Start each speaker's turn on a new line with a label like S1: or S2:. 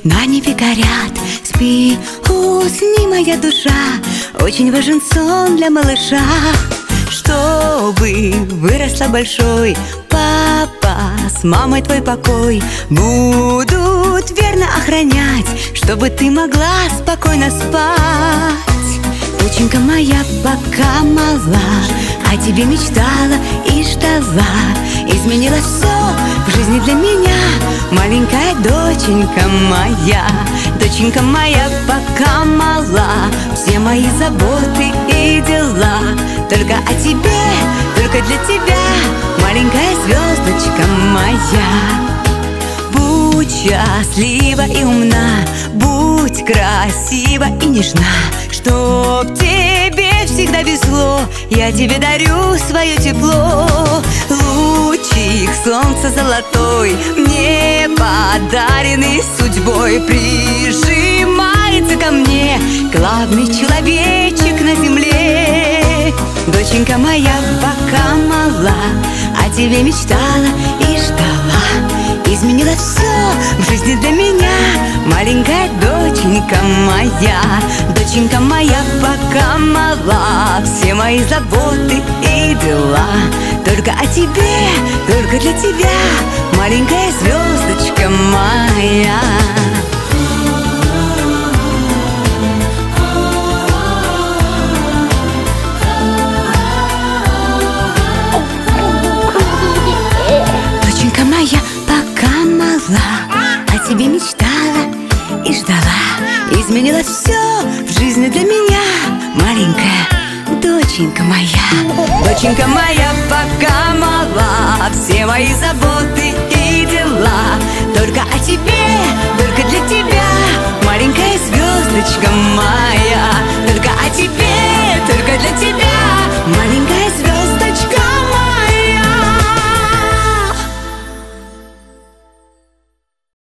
S1: На небе горят, спи, усни, моя душа. Очень важен сон для малыша. Чтобы выросла большой, папа с мамой твой покой будут верно охранять, чтобы ты могла спокойно спать. Доченька моя пока мала, о тебе мечтала и ждала. Изменилось все в жизни для меня, маленькая доченька моя. Доченька моя пока мала, все мои заботы и дела только о тебе, только для тебя, маленькая звездочка моя. Будь счастлива и умна, будь красива и нежна, чтоб тебе всегда везло, я тебе дарю свое тепло. Лучик солнца золотой, мне подаренный судьбой, прижимается ко мне главный человечек на земле. Доченька моя пока мала, о тебе мечтала и ждала. Изменилось все в жизни для меня, маленькая доченька моя. Доченька моя пока мала, все мои заботы и дела только о тебе, только для тебя, маленькая звездочка моя. Доченька моя пока мала, о тебе мечтала и ждала. Изменилось все в жизни для меня, маленькая доченька моя. Доченька моя пока мала, все мои заботы и дела только о тебе, только для тебя, маленькая звездочка моя.